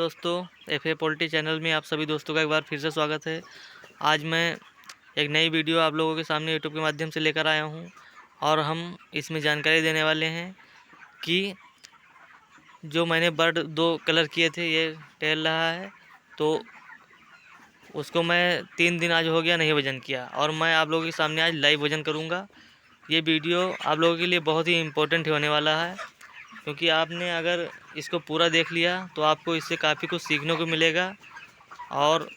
दोस्तों, FA poultry channel में आप सभी दोस्तों का एक बार फिर से स्वागत है। आज मैं एक नई वीडियो आप लोगों के सामने यूट्यूब के माध्यम से लेकर आया हूं और हम इसमें जानकारी देने वाले हैं कि जो मैंने बर्ड 2 कलर किए थे, ये टहल रहा है तो उसको मैं 3 दिन आज हो गया नहीं वज़न किया और मैं आप लोगों के सामने आज लाइव वज़न करूँगा। ये वीडियो आप लोगों के लिए बहुत ही इम्पोर्टेंट होने वाला है, क्योंकि आपने अगर इसको पूरा देख लिया तो आपको इससे काफ़ी कुछ सीखने को मिलेगा और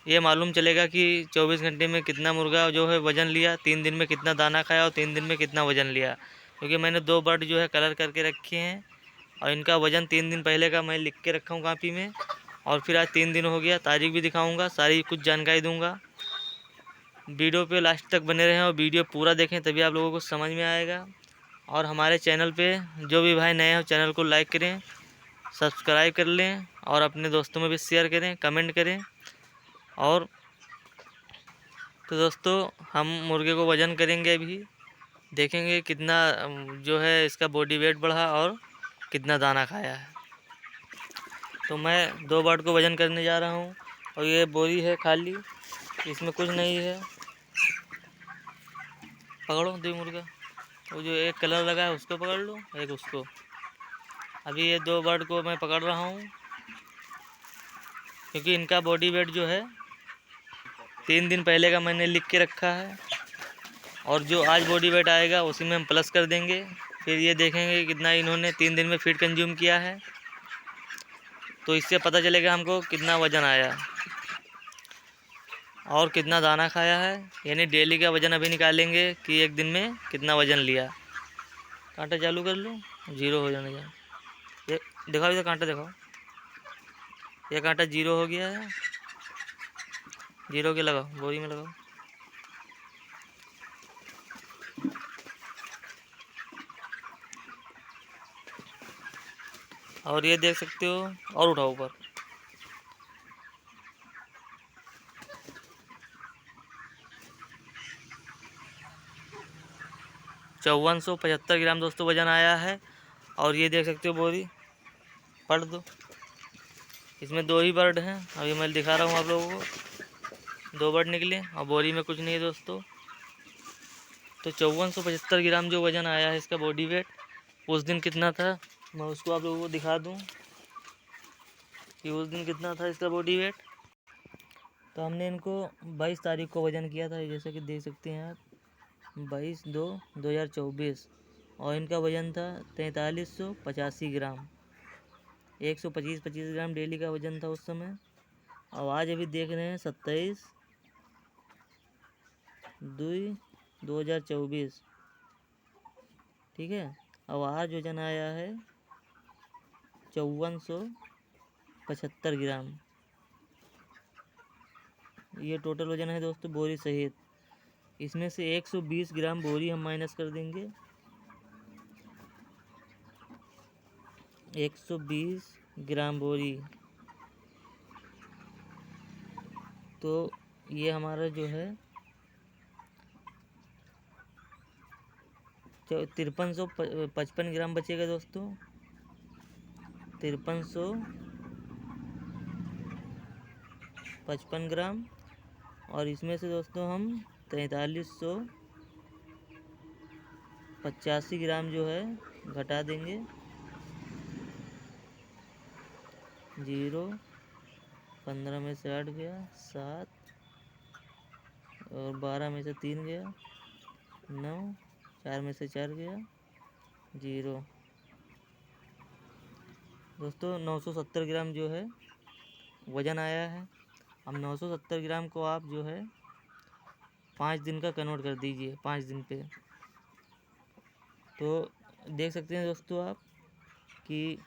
ये मालूम चलेगा कि 24 घंटे में कितना मुर्गा जो है वज़न लिया, 3 दिन में कितना दाना खाया और 3 दिन में कितना वज़न लिया। क्योंकि मैंने 2 बर्ड जो है कलर करके रखे हैं और इनका वज़न 3 दिन पहले का मैं लिख के रखा हूँ कॉपी में। और फिर आज 3 दिन हो गया, तारीख भी दिखाऊँगा, सारी कुछ जानकारी दूँगा। वीडियो पे लास्ट तक बने रहें और वीडियो पूरा देखें, तभी आप लोगों को समझ में आएगा। और हमारे चैनल पे जो भी भाई नए हो, चैनल को लाइक करें, सब्सक्राइब कर लें और अपने दोस्तों में भी शेयर करें, कमेंट करें। और तो दोस्तों, हम मुर्गे को वज़न करेंगे, अभी देखेंगे कितना जो है इसका बॉडी वेट बढ़ा और कितना दाना खाया है। तो मैं 2 बर्ड को वज़न करने जा रहा हूँ और ये बोरी है खाली, इसमें कुछ नहीं है। पकड़ो 2 मुर्गा, वो जो एक कलर लगा है उसको पकड़ लो, एक उसको। अभी ये 2 बर्ड को मैं पकड़ रहा हूँ क्योंकि इनका बॉडी वेट जो है 3 दिन पहले का मैंने लिख के रखा है और जो आज बॉडी वेट आएगा उसी में हम प्लस कर देंगे। फिर ये देखेंगे कितना इन्होंने 3 दिन में फीड कंज्यूम किया है, तो इससे पता चलेगा हमको कितना वज़न आया और कितना दाना खाया है। यानी डेली का वज़न अभी निकालेंगे कि एक दिन में कितना वज़न लिया। कांटा चालू कर लो, 0 हो जाने जा। ये दिखाओ, इधर कांटा दिखाओ। ये कांटा 0 हो गया है, 0 के लगाओ, बोरी में लगाओ। और ये देख सकते हो, और उठाओ ऊपर। चौवन 175 ग्राम दोस्तों वज़न आया है। और ये देख सकते हो बोरी, पढ़ दो। इसमें 2 ही बर्ड हैं, अभी मैं दिखा रहा हूँ आप लोगों को। 2 बर्ड निकले और बोरी में कुछ नहीं है दोस्तों। तो 5475 ग्राम जो वज़न आया है इसका बॉडी वेट, उस दिन कितना था मैं उसको आप लोगों को दिखा दूँ कि उस दिन कितना था इसका बॉडी वेट। तो हमने इनको 22 तारीख को वज़न किया था, जैसे कि देख सकते हैं आप, 22/2/2024 और इनका वज़न था 4385 ग्राम। 125 ग्राम डेली का वज़न था उस समय। और आज अभी देख रहे हैं 27/2/2024, ठीक है। अब आज वज़न आया है 5475 ग्राम। ये टोटल वज़न है दोस्तों बोरी सहित। इसमें से 120 ग्राम बोरी हम माइनस कर देंगे। 120 ग्राम बोरी, तो ये हमारा जो है 5355 ग्राम बचेगा दोस्तों। 5355 ग्राम। और इसमें से दोस्तों हम 4385 ग्राम जो है घटा देंगे। 0, 15 में से 8 गया, 7 और 12 में से 3 गया, 9, 4 में से 4 गया, 0। दोस्तों 970 ग्राम जो है वज़न आया है। अब 970 ग्राम को आप जो है 5 दिन का कन्वर्ट कर दीजिए, 5 दिन पे। तो देख सकते हैं दोस्तों आप कि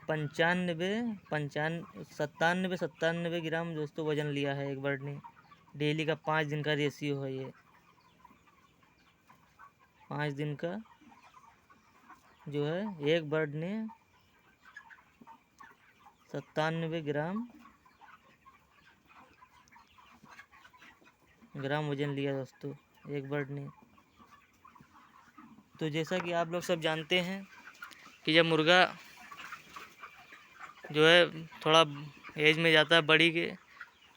97 ग्राम दोस्तों वज़न लिया है एक बर्ड ने। डेली का 5 दिन का रेशियो है ये। 5 दिन का जो है एक बर्ड ने 97 ग्राम वज़न लिया दोस्तों एक बर्ड ने। तो जैसा कि आप लोग सब जानते हैं कि जब मुर्गा जो है थोड़ा एज में जाता है बड़ी के,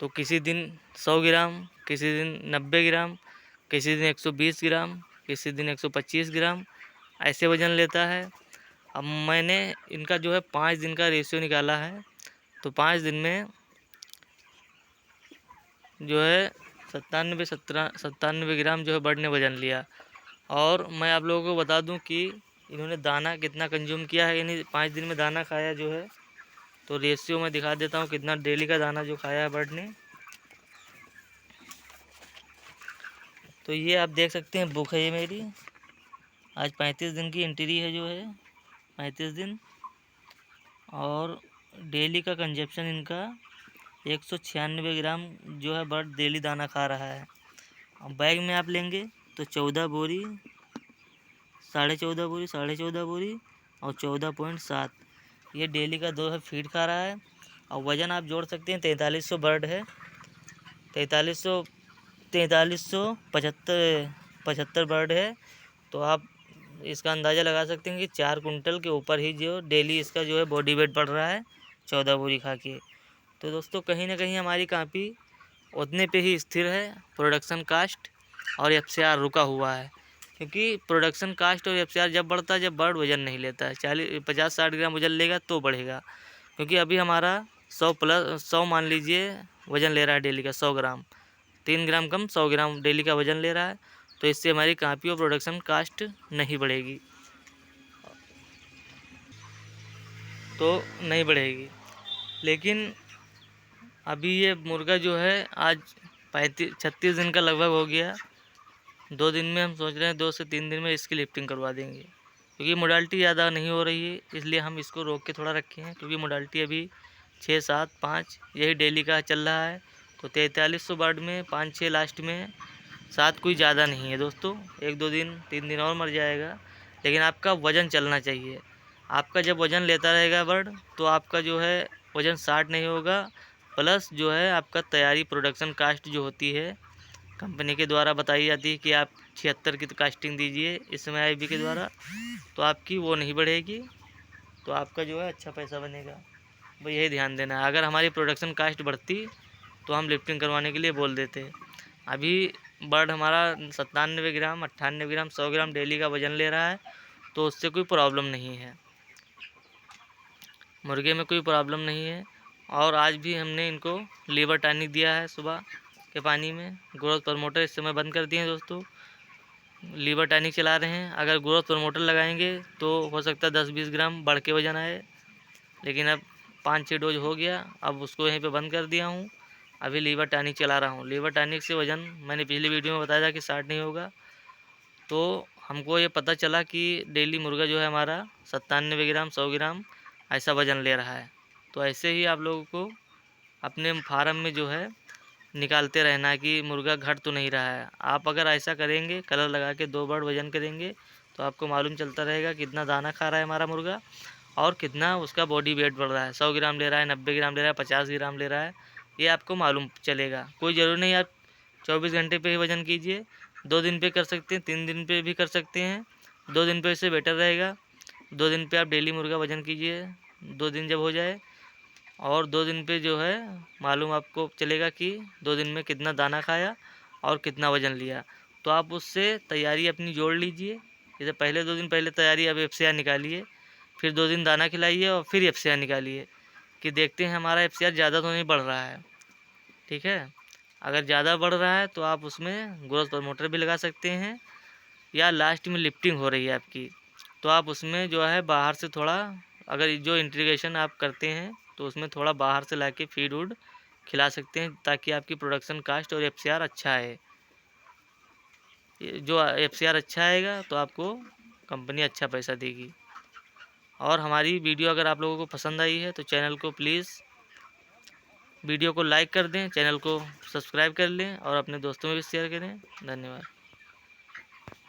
तो किसी दिन 100 ग्राम, किसी दिन 90 ग्राम, किसी दिन 120 ग्राम, किसी दिन 125 ग्राम ऐसे वज़न लेता है। अब मैंने इनका जो है 5 दिन का रेशियो निकाला है, तो 5 दिन में जो है 97 ग्राम जो है बर्ड ने वज़न लिया। और मैं आप लोगों को बता दूं कि इन्होंने दाना कितना कंज्यूम किया है, यानी 5 दिन में दाना खाया जो है, तो रेशियो मैं दिखा देता हूं कितना डेली का दाना जो खाया है बर्ड ने। तो ये आप देख सकते हैं, बुक है ये मेरी, आज 35 दिन की एंट्री है जो है 35 दिन, और डेली का कंजप्शन इनका 196 ग्राम जो है बर्ड डेली दाना खा रहा है। अब बैग में आप लेंगे तो 14 बोरी, 14.5 बोरी, 14.5 बोरी और 14.7 ये डेली का दो है फीड खा रहा है। और वज़न आप जोड़ सकते हैं, 4300 बर्ड है, 4375 बर्ड है। तो आप इसका अंदाज़ा लगा सकते हैं कि 4 कुंटल के ऊपर ही जो डेली इसका जो है बॉडी वेट बढ़ रहा है 14 बोरी खा के। तो दोस्तों कहीं ना कहीं हमारी कापी उतने पे ही स्थिर है, प्रोडक्शन कास्ट और एफसीआर रुका हुआ है। क्योंकि प्रोडक्शन कास्ट और एफसीआर जब बढ़ता है जब बर्ड वज़न नहीं लेता है, 50-60 ग्राम वज़न लेगा तो बढ़ेगा। क्योंकि अभी हमारा 100 मान लीजिए वज़न ले रहा है डेली का 100 ग्राम, 3 ग्राम कम 100 ग्राम डेली का वज़न ले रहा है, तो इससे हमारी कापी और प्रोडक्शन कास्ट नहीं बढ़ेगी, तो नहीं बढ़ेगी। लेकिन अभी ये मुर्गा जो है आज 36 दिन का लगभग हो गया। 2 दिन में हम सोच रहे हैं 2 से 3 दिन में इसकी लिफ्टिंग करवा देंगे, क्योंकि मोडालिटी ज़्यादा नहीं हो रही है, इसलिए हम इसको रोक के थोड़ा रखे हैं। क्योंकि मोडालिटी अभी 6, 7, 5 यही डेली का चल रहा है। तो 4300 बर्ड में 5-6 लास्ट में 7 कोई ज़्यादा नहीं है दोस्तों, 1-2 दिन 3 दिन और मर जाएगा। लेकिन आपका वज़न चलना चाहिए। आपका जब वज़न लेता रहेगा बर्ड, तो आपका जो है वज़न 60 नहीं होगा, प्लस जो है आपका तैयारी प्रोडक्शन कास्ट जो होती है कंपनी के द्वारा बताई जाती है कि आप 76 की तो कास्टिंग दीजिए इस समय आईबी के द्वारा, तो आपकी वो नहीं बढ़ेगी, तो आपका जो है अच्छा पैसा बनेगा। भाई यही ध्यान देना है। अगर हमारी प्रोडक्शन कास्ट बढ़ती तो हम लिफ्टिंग करवाने के लिए बोल देते। अभी बर्ड हमारा 97 ग्राम, 98 ग्राम, 100 ग्राम डेली का वज़न ले रहा है, तो उससे कोई प्रॉब्लम नहीं है, मुर्गे में कोई प्रॉब्लम नहीं है। और आज भी हमने इनको लीवर टॉनिक दिया है सुबह के पानी में। ग्रोथ प्रमोटर इस समय बंद कर दिए हैं दोस्तों, लीवर टॉनिक चला रहे हैं। अगर ग्रोथ प्रमोटर लगाएंगे तो हो सकता है 10-20 ग्राम बढ़ के वजन आए, लेकिन अब 5-6 डोज हो गया, अब उसको यहीं पे बंद कर दिया हूँ। अभी लीवर टॉनिक चला रहा हूँ। लीवर टॉनिक से वज़न मैंने पिछली वीडियो में बताया था कि 60 नहीं होगा। तो हमको ये पता चला कि डेली मुर्गा जो है हमारा 97 ग्राम, 100 ग्राम ऐसा वज़न ले रहा है। तो ऐसे ही आप लोगों को अपने फार्म में जो है निकालते रहना है कि मुर्गा घट तो नहीं रहा है। आप अगर ऐसा करेंगे, कलर लगा के 2 बर्ड वज़न करेंगे, तो आपको मालूम चलता रहेगा कितना दाना खा रहा है हमारा मुर्गा और कितना उसका बॉडी वेट बढ़ रहा है। 100 ग्राम ले रहा है, 90 ग्राम ले रहा है, 50 ग्राम ले रहा है, ये आपको मालूम चलेगा। कोई ज़रूरी नहीं आप 24 घंटे पे ही वज़न कीजिए, 2 दिन पे कर सकते हैं, 3 दिन पे भी कर सकते हैं। 2 दिन पे इससे बेटर रहेगा। 2 दिन पे आप डेली मुर्गा वज़न कीजिए, 2 दिन जब हो जाए, और 2 दिन पे जो है मालूम आपको चलेगा कि 2 दिन में कितना दाना खाया और कितना वज़न लिया। तो आप उससे तैयारी अपनी जोड़ लीजिए। जैसे पहले 2 दिन पहले तैयारी अब एफसीआर निकालिए, फिर 2 दिन दाना खिलाइए और फिर एफसीआर निकालिए कि देखते हैं हमारा एफसीआर ज़्यादा तो नहीं बढ़ रहा है। ठीक है, अगर ज़्यादा बढ़ रहा है तो आप उसमें ग्रोथ प्रमोटर भी लगा सकते हैं, या लास्ट में लिफ्टिंग हो रही है आपकी, तो आप उसमें जो है बाहर से थोड़ा, अगर जो इंटीग्रेशन आप करते हैं तो उसमें थोड़ा बाहर से लाके फीड वूड खिला सकते हैं, ताकि आपकी प्रोडक्शन कास्ट और एफसीआर अच्छा है। जो एफसीआर अच्छा आएगा तो आपको कंपनी अच्छा पैसा देगी। और हमारी वीडियो अगर आप लोगों को पसंद आई है तो चैनल को प्लीज़ वीडियो को लाइक कर दें, चैनल को सब्सक्राइब कर लें और अपने दोस्तों में भी शेयर करें। धन्यवाद।